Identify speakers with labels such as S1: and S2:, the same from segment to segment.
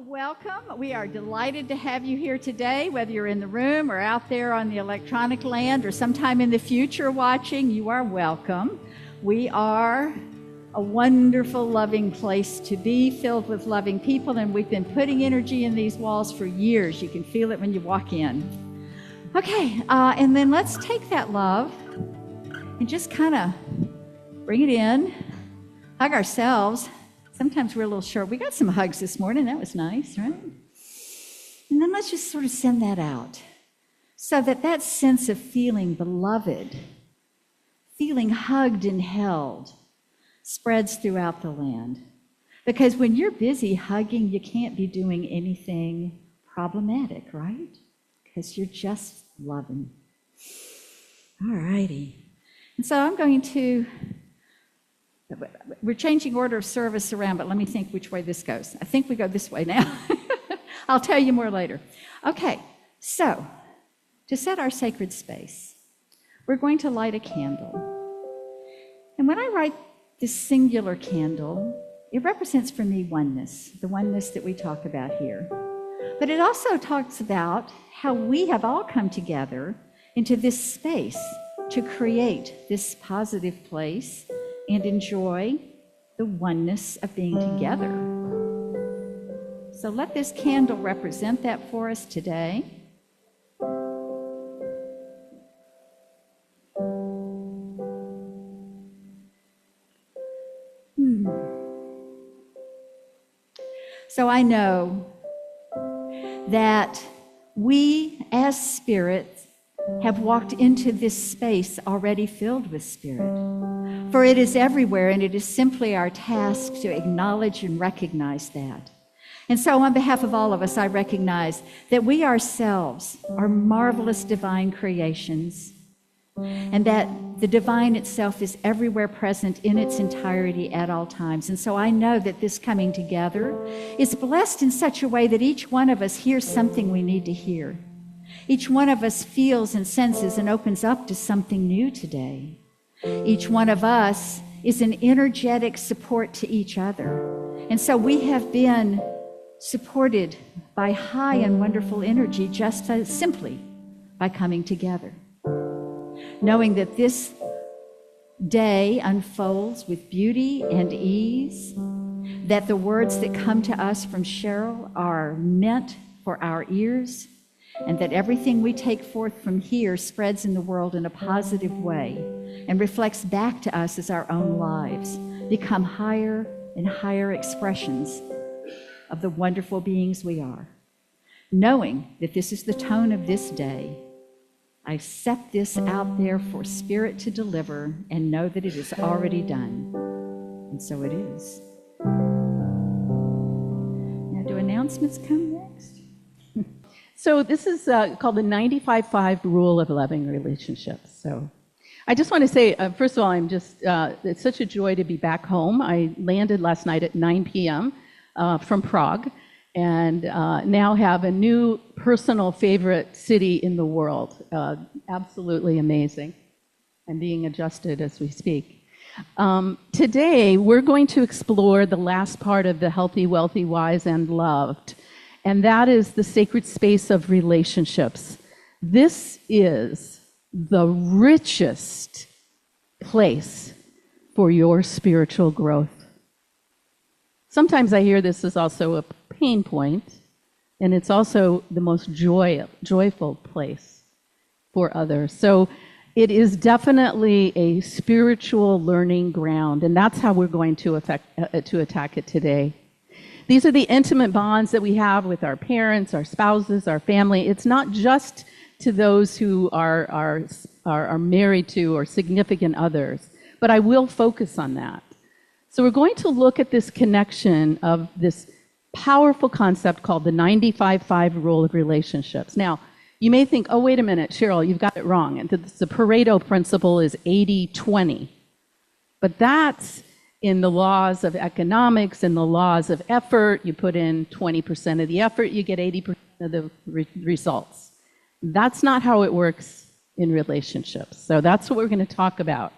S1: Welcome. We are delighted to have you here today, whether you're in the room or out there on the electronic land or sometime in the future watching, you are welcome. We are a wonderful, loving place to be, filled with loving people, and we've been putting energy in these walls for years. You can feel it when you walk in. Okay, and then let's take that love and just kind of bring it in, hug ourselves. Sometimes we're a little short. We got some hugs this morning. That was nice, right? And then let's just sort of send that out so that that sense of feeling beloved, feeling hugged and held, spreads throughout the land. Because when you're busy hugging, you can't be doing anything problematic, right? Because you're just loving. All righty. And so I'm going to... We're changing order of service around, but let me think which way this goes. I think we go this way now. I'll tell you more later. Okay, so to set our sacred space, we're going to light a candle. And when I light this singular candle, it represents for me oneness, the oneness that we talk about here. But it also talks about how we have all come together into this space to create this positive place and enjoy the oneness of being together. So let this candle represent that for us today. So I know that we as spirits have walked into this space already filled with spirit. For it is everywhere, and it is simply our task to acknowledge and recognize that. And so on behalf of all of us, I recognize that we ourselves are marvelous divine creations, and that the divine itself is everywhere present in its entirety at all times. And so I know that this coming together is blessed in such a way that each one of us hears something we need to hear. Each one of us feels and senses and opens up to something new today. Each one of us is an energetic support to each other. And so we have been supported by high and wonderful energy just simply by coming together. Knowing that this day unfolds with beauty and ease, that the words that come to us from Cheryl are meant for our ears, and that everything we take forth from here spreads in the world in a positive way and reflects back to us as our own lives become higher and higher expressions of the wonderful beings we are. Knowing that this is the tone of this day, I set this out there for Spirit to deliver and know that it is already done. And so it is. Now, do announcements come next?
S2: So this is called the 95-5 rule of loving relationships. So I just want to say, first of all, it's such a joy to be back home. I landed last night at 9 p.m. From Prague, and now have a new personal favorite city in the world. Absolutely amazing. I'm being adjusted as we speak. Today, we're going to explore the last part of the healthy, wealthy, wise, and loved. And that is the sacred space of relationships. This is the richest place for your spiritual growth. Sometimes I hear this is also a pain point, and it's also the most joyful place for others. So it is definitely a spiritual learning ground, and that's how we're going to attack it today. These are the intimate bonds that we have with our parents, our spouses, our family. It's not just to those who are married to or significant others, but I will focus on that. So we're going to look at this connection of this powerful concept called the 95-5 rule of relationships. Now, you may think, oh, wait a minute, Cheryl, you've got it wrong. And the Pareto principle is 80-20. But that's in the laws of economics and the laws of effort. You put in 20% of the effort, you get 80% of the results. That's not how it works in relationships. So that's what we're going to talk about.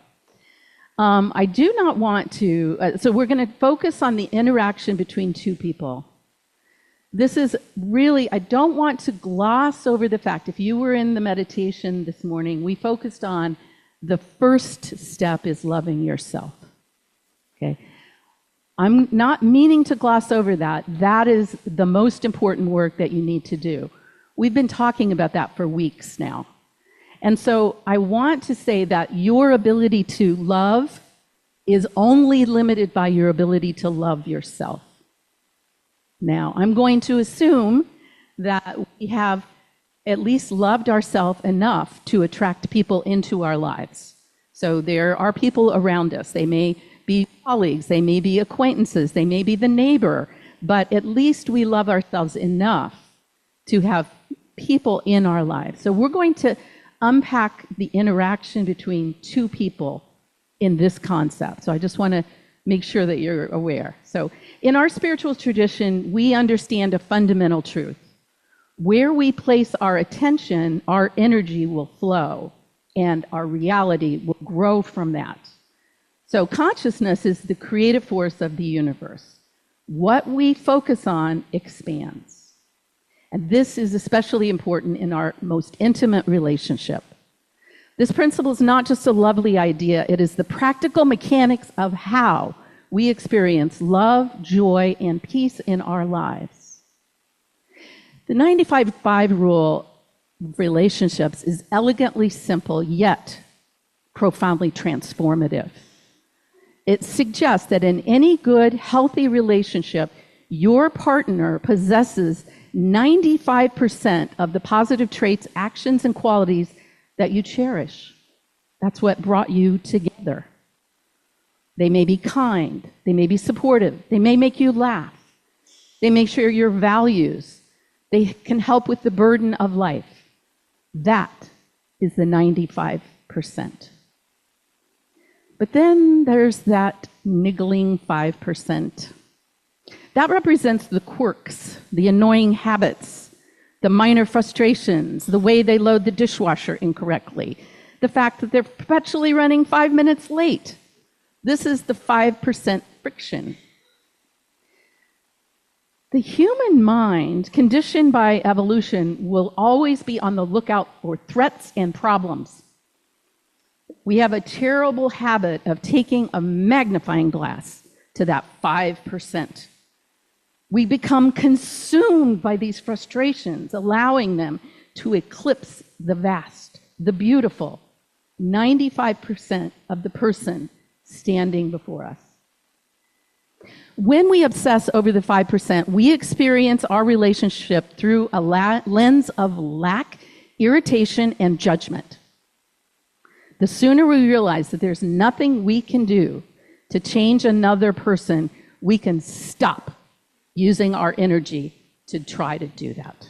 S2: I do not want to, so we're going to focus on the interaction between two people. This is really, I don't want to gloss over the fact, if you were in the meditation this morning, we focused on the first step is loving yourself. Okay? I'm not meaning to gloss over that. That is the most important work that you need to do. We've been talking about that for weeks now. And so I want to say that your ability to love is only limited by your ability to love yourself. Now, I'm going to assume that we have at least loved ourselves enough to attract people into our lives. So there are people around us. They may be colleagues, they may be acquaintances, they may be the neighbor, but at least we love ourselves enough to have people in our lives. So we're going to unpack the interaction between two people in this concept. So I just want to make sure that you're aware. So in our spiritual tradition, we understand a fundamental truth. Where we place our attention, our energy will flow, and our reality will grow from that. So consciousness is the creative force of the universe. What we focus on expands. And this is especially important in our most intimate relationship. This principle is not just a lovely idea, it is the practical mechanics of how we experience love, joy, and peace in our lives. The 95-5 rule of relationships is elegantly simple, yet profoundly transformative. It suggests that in any good, healthy relationship, your partner possesses 95% of the positive traits, actions, and qualities that you cherish. That's what brought you together. They may be kind, they may be supportive, they may make you laugh, they may share your values, they can help with the burden of life. That is the 95%. But then there's that niggling 5%. That represents the quirks, the annoying habits, the minor frustrations, the way they load the dishwasher incorrectly, the fact that they're perpetually running 5 minutes late. This is the 5% friction. The human mind, conditioned by evolution, will always be on the lookout for threats and problems. We have a terrible habit of taking a magnifying glass to that 5%. We become consumed by these frustrations, allowing them to eclipse the vast, the beautiful, 95% of the person standing before us. When we obsess over the 5%, we experience our relationship through a lens of lack, irritation, and judgment. The sooner we realize that there's nothing we can do to change another person, we can stop using our energy to try to do that.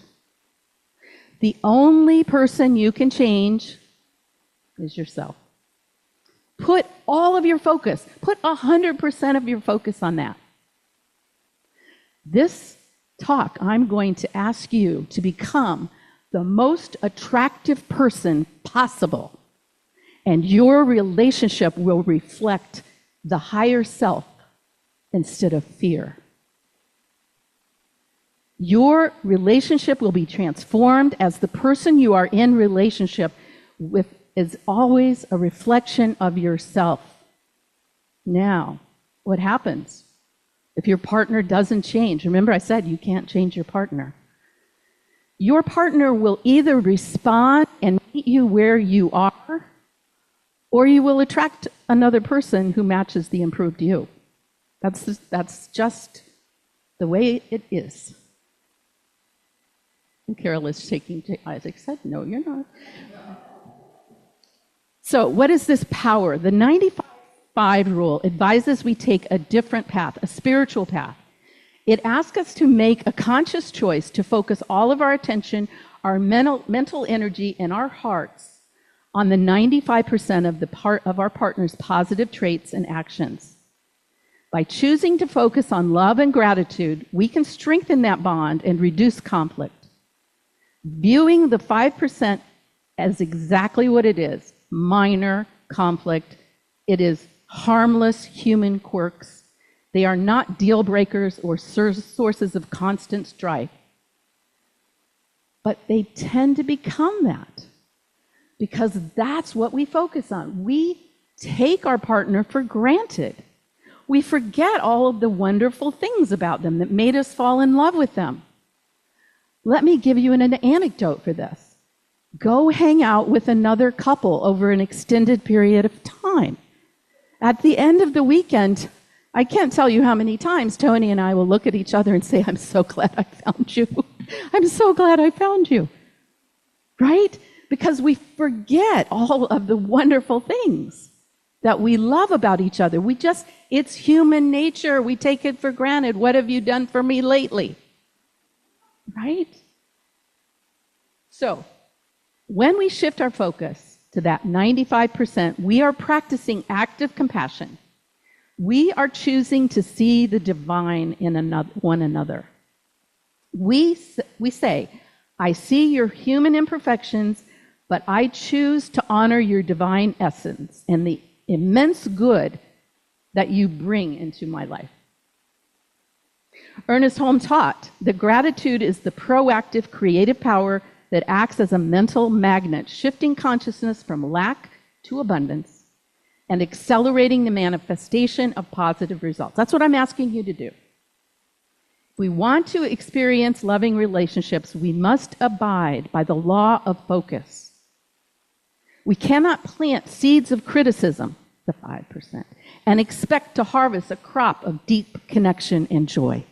S2: The only person you can change is yourself. Put all of your focus, put 100% of your focus on that. This talk, I'm going to ask you to become the most attractive person possible, and your relationship will reflect the higher self instead of fear. Your relationship will be transformed as the person you are in relationship with is always a reflection of yourself. Now, what happens if your partner doesn't change? Remember, I said you can't change your partner. Your partner will either respond and meet you where you are, or you will attract another person who matches the improved you. That's just the way it is. And Carol is shaking. Isaac said, no, you're not. So what is this power? The 95-5 rule advises we take a different path, a spiritual path. It asks us to make a conscious choice to focus all of our attention, our mental energy, and our hearts on the 95% of our partner's positive traits and actions. By choosing to focus on love and gratitude, we can strengthen that bond and reduce conflict. Viewing the 5% as exactly what it is, minor conflict, it is harmless human quirks They are not deal breakers or sources of constant strife. But they tend to become that because that's what we focus on. We take our partner for granted. We forget all of the wonderful things about them that made us fall in love with them. Let me give you an anecdote for this. Go hang out with another couple over an extended period of time. At the end of the weekend, I can't tell you how many times Tony and I will look at each other and say, I'm so glad I found you. I'm so glad I found you. Right? Because we forget all of the wonderful things that we love about each other. It's human nature. We take it for granted. What have you done for me lately? Right? So, when we shift our focus to that 95%, we are practicing active compassion. We are choosing to see the divine in one another. We say, I see your human imperfections, but I choose to honor your divine essence and the immense good that you bring into my life. Ernest Holmes taught that gratitude is the proactive creative power that acts as a mental magnet, shifting consciousness from lack to abundance and accelerating the manifestation of positive results. That's what I'm asking you to do. If we want to experience loving relationships, we must abide by the law of focus. We cannot plant seeds of criticism, the 5%, and expect to harvest a crop of deep connection and joy.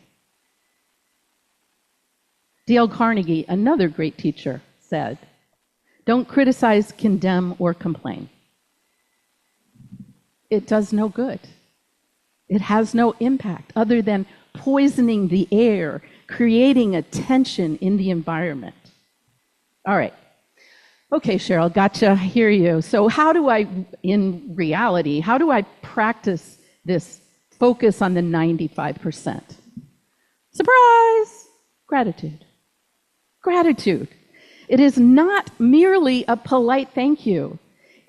S2: Dale Carnegie, another great teacher, said, don't criticize, condemn, or complain. It does no good. It has no impact other than poisoning the air, creating a tension in the environment. All right. Okay, Cheryl, gotcha, hear you. So in reality, how do I practice this focus on the 95%? Surprise! Gratitude. Gratitude. It is not merely a polite thank you.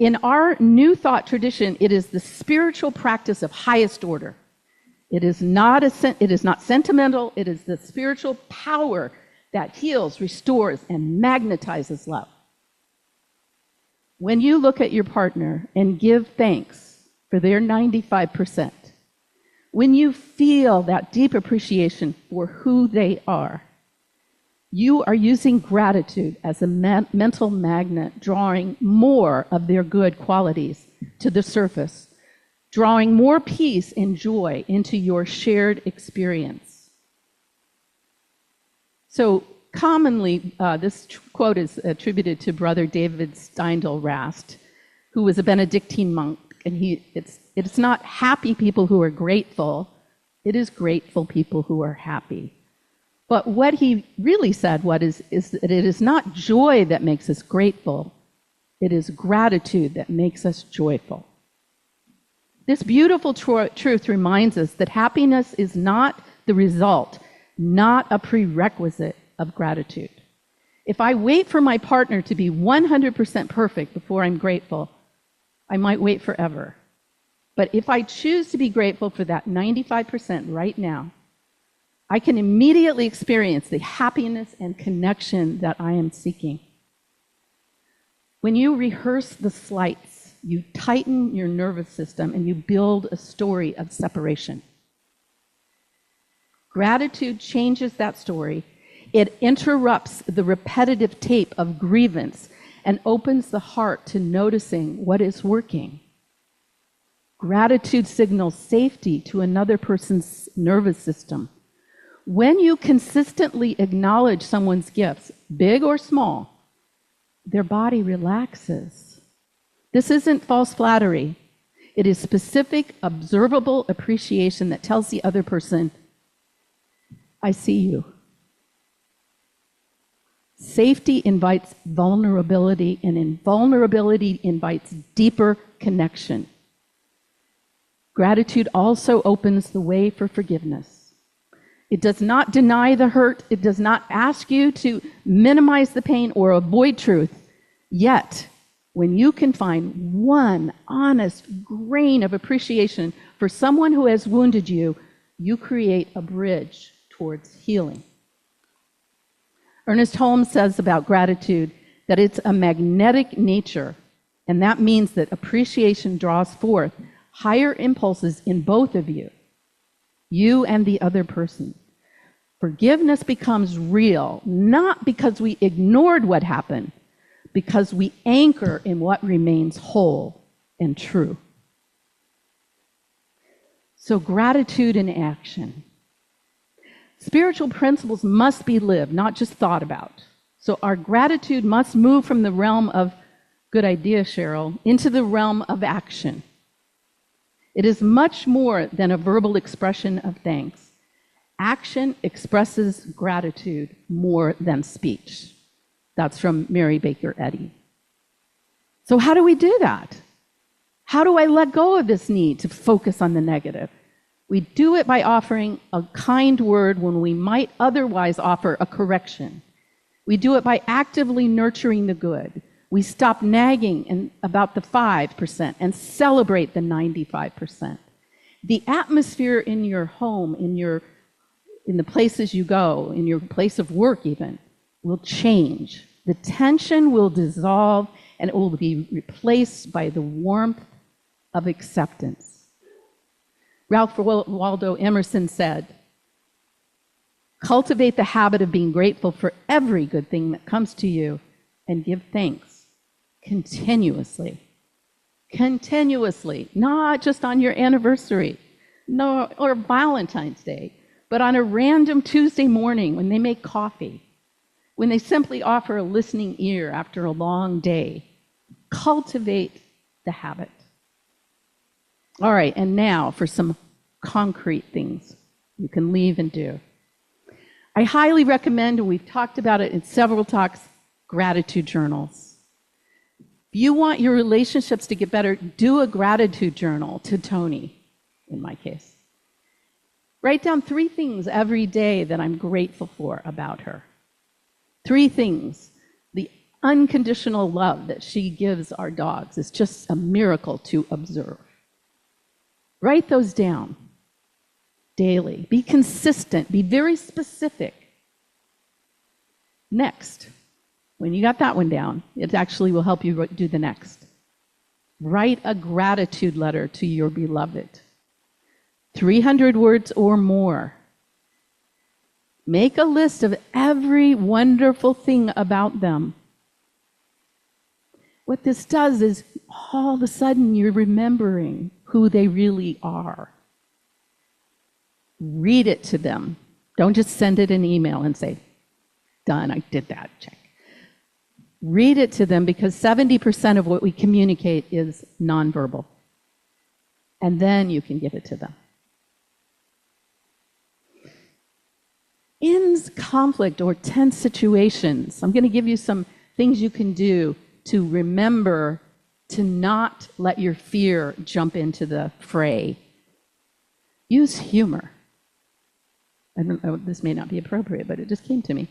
S2: In our New Thought tradition, it is the spiritual practice of highest order. It is not sentimental. It is the spiritual power that heals, restores, and magnetizes love. When you look at your partner and give thanks for their 95%, when you feel that deep appreciation for who they are, you are using gratitude as a mental magnet, drawing more of their good qualities to the surface, drawing more peace and joy into your shared experience. So commonly, this quote is attributed to Brother David Steindl-Rast, who was a Benedictine monk, and it's not happy people who are grateful, it is grateful people who are happy. But what he really said is that it is not joy that makes us grateful, it is gratitude that makes us joyful. This beautiful truth reminds us that happiness is not the result, not a prerequisite of gratitude. If I wait for my partner to be 100% perfect before I'm grateful, I might wait forever. But if I choose to be grateful for that 95% right now, I can immediately experience the happiness and connection that I am seeking. When you rehearse the slights, you tighten your nervous system and you build a story of separation. Gratitude changes that story. It interrupts the repetitive tape of grievance and opens the heart to noticing what is working. Gratitude signals safety to another person's nervous system. When you consistently acknowledge someone's gifts, big or small, their body relaxes. This isn't false flattery. It is specific, observable appreciation that tells the other person, I see you. Safety invites vulnerability, and vulnerability invites deeper connection. Gratitude also opens the way for forgiveness. It does not deny the hurt. It does not ask you to minimize the pain or avoid truth. Yet, when you can find one honest grain of appreciation for someone who has wounded you, you create a bridge towards healing. Ernest Holmes says about gratitude that it's a magnetic nature, and that means that appreciation draws forth higher impulses in both of you and the other person. Forgiveness becomes real, not because we ignored what happened, because we anchor in what remains whole and true. So gratitude in action. Spiritual principles must be lived, not just thought about. So our gratitude must move from the realm of, good idea, Cheryl, into the realm of action. It is much more than a verbal expression of thanks. Action expresses gratitude more than speech. That's from Mary Baker Eddy. So how do we do that? How do I let go of this need to focus on the negative? We do it by offering a kind word when we might otherwise offer a correction. We do it by actively nurturing the good. We stop nagging about the 5% and celebrate the 95%. The atmosphere in your home, in the places you go, in your place of work even, will change. The tension will dissolve, and it will be replaced by the warmth of acceptance. Ralph Waldo Emerson said, "Cultivate the habit of being grateful for every good thing that comes to you and give thanks continuously." Continuously, not just on your anniversary, no, or Valentine's Day, but on a random Tuesday morning when they make coffee, when they simply offer a listening ear after a long day. Cultivate the habit. All right, and now for some concrete things you can leave and do. I highly recommend, and we've talked about it in several talks, gratitude journals. If you want your relationships to get better, do a gratitude journal to Tony, in my case. Write down 3 things every day that I'm grateful for about her. 3 things. The unconditional love that she gives our dogs is just a miracle to observe. Write those down daily. Be consistent. Be very specific. Next, when you got that one down, it actually will help you do the next. Write a gratitude letter to your beloved. 300 words or more. Make a list of every wonderful thing about them. What this does is all of a sudden you're remembering who they really are. Read it to them. Don't just send it an email and say, done, I did that, check. Read it to them, because 70% of what we communicate is nonverbal. And then you can give it to them. In conflict or tense situations, I'm going to give you some things you can do to remember to not let your fear jump into the fray. Use humor. I don't know, this may not be appropriate, but it just came to me.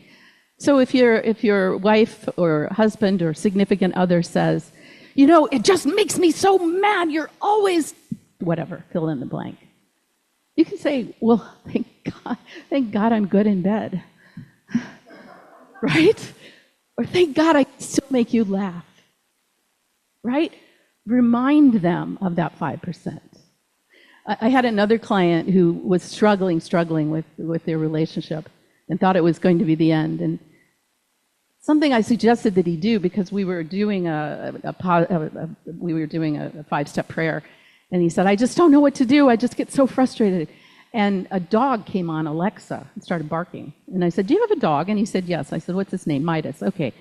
S2: So if your wife or husband or significant other says, you know, it just makes me so mad, you're always, whatever, fill in the blank. You can say, well, thank God I'm good in bed. Right? Or thank God I still make you laugh. Right? Remind them of that 5%. I had another client who was struggling with their relationship and thought it was going to be the end. And something I suggested that he do, because we were doing a 5-step prayer, and he said, I just don't know what to do. I just get so frustrated. And a dog came on, Alexa, and started barking. And I said, do you have a dog? And he said, yes. I said, what's his name? Midas. Okay.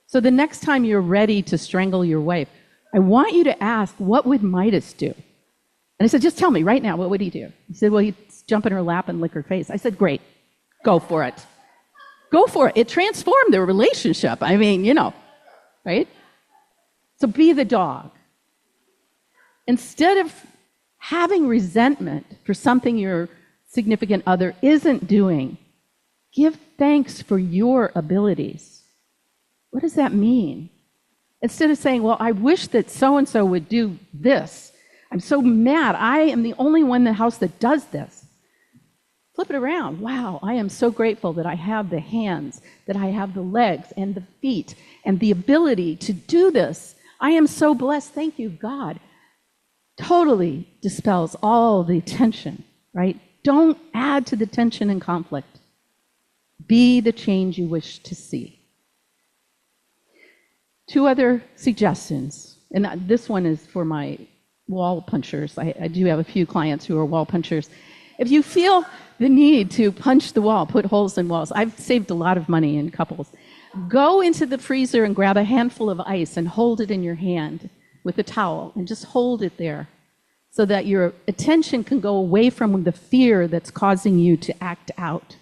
S2: So the next time you're ready to strangle your wife, I want you to ask, what would Midas do? And I said, just tell me right now, what would he do? He said, well, he'd jump in her lap and lick her face. I said, great. Go for it. Go for it. It transformed their relationship. I mean, you know, right? So be the dog. Instead of having resentment for something your significant other isn't doing, give thanks for your abilities. What does that mean? Instead of saying, well, I wish that so-and-so would do this. I'm so mad. I am the only one in the house that does this. Flip it around. Wow, I am so grateful that I have the hands, that I have the legs and the feet and the ability to do this. I am so blessed. Thank you, God. Totally dispels all the tension, right? Don't add to the tension and conflict. Be the change you wish to see. 2 other suggestions, and this one is for my wall punchers. I do have a few clients who are wall punchers. If you feel the need to punch the wall, put holes in walls, I've saved a lot of money in couples. Go into the freezer and grab a handful of ice and hold it in your hand with a towel and just hold it there so that your attention can go away from the fear that's causing you to act out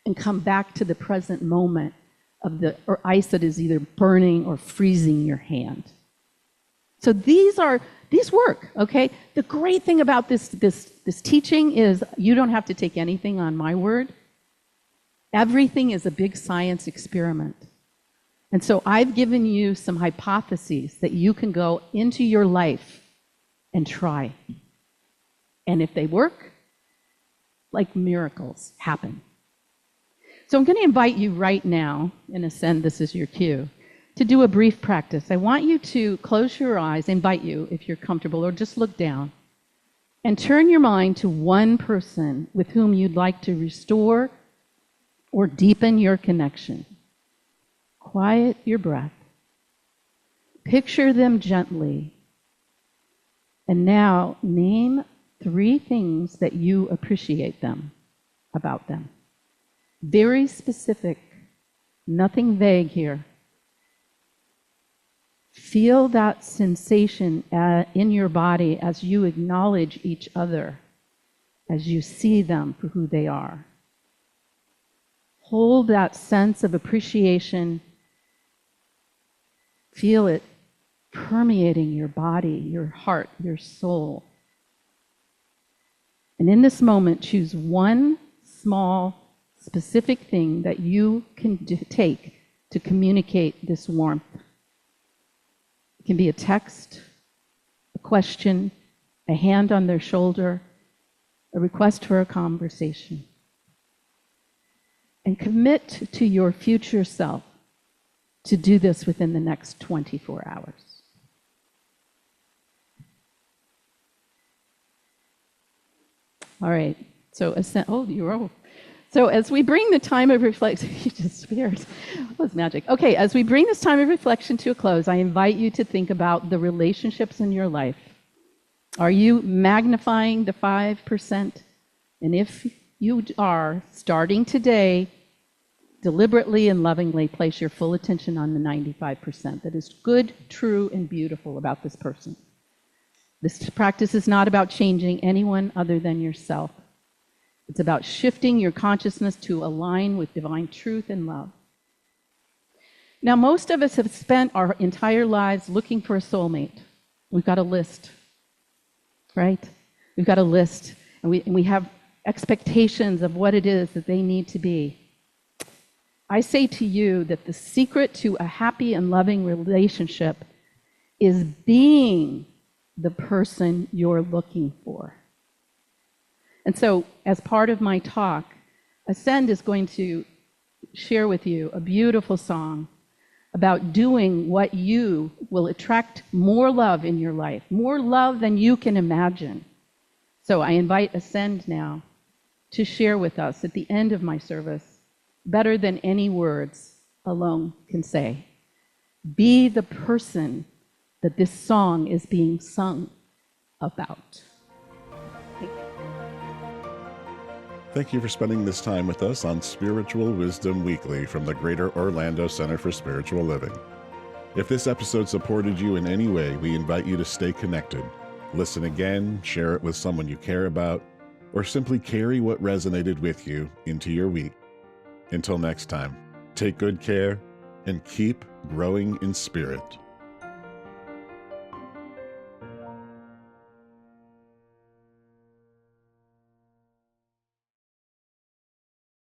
S2: and come back to the present moment of the ice that is either burning or freezing your hand. So these work, okay? The great thing about this teaching is you don't have to take anything on my word. Everything is a big science experiment. And so I've given you some hypotheses that you can go into your life and try. And if they work, like miracles happen. So I'm going to invite you right now, and Ascend, this is your cue, to do a brief practice. I want you to close your eyes, invite you if you're comfortable, or just look down, and turn your mind to one person with whom you'd like to restore or deepen your connection. Quiet your breath. Picture them gently. And now name 3 things that you appreciate about them. Very specific, nothing vague here. Feel that sensation in your body as you acknowledge each other, as you see them for who they are. Hold that sense of appreciation. Feel it permeating your body, your heart, your soul. And in this moment, choose one small, specific thing that you can take to communicate this warmth. It can be a text, a question, a hand on their shoulder, a request for a conversation. And commit to your future self to do this within the next 24 hours. All right, so So as we bring the time of reflection, you just disappeared. That was magic. Okay, as we bring this time of reflection to a close, I invite you to think about the relationships in your life. Are you magnifying the 5%? And if you are, starting today, deliberately and lovingly place your full attention on the 95% that is good, true, and beautiful about this person. This practice is not about changing anyone other than yourself. It's about shifting your consciousness to align with divine truth and love. Now, most of us have spent our entire lives looking for a soulmate. We've got a list, right? We've got a list, and we have expectations of what it is that they need to be. I say to you that the secret to a happy and loving relationship is being the person you're looking for. And so, as part of my talk, Ascend is going to share with you a beautiful song about doing what you will attract more love in your life, more love than you can imagine. So I invite Ascend now to share with us at the end of my service, better than any words alone can say. Be the person that this song is being sung about.
S3: Thank you for spending this time with us on Spiritual Wisdom Weekly from the Greater Orlando Center for Spiritual Living. If this episode supported you in any way, we invite you to stay connected. Listen again, share it with someone you care about, or simply carry what resonated with you into your week. Until next time, take good care and keep growing in spirit.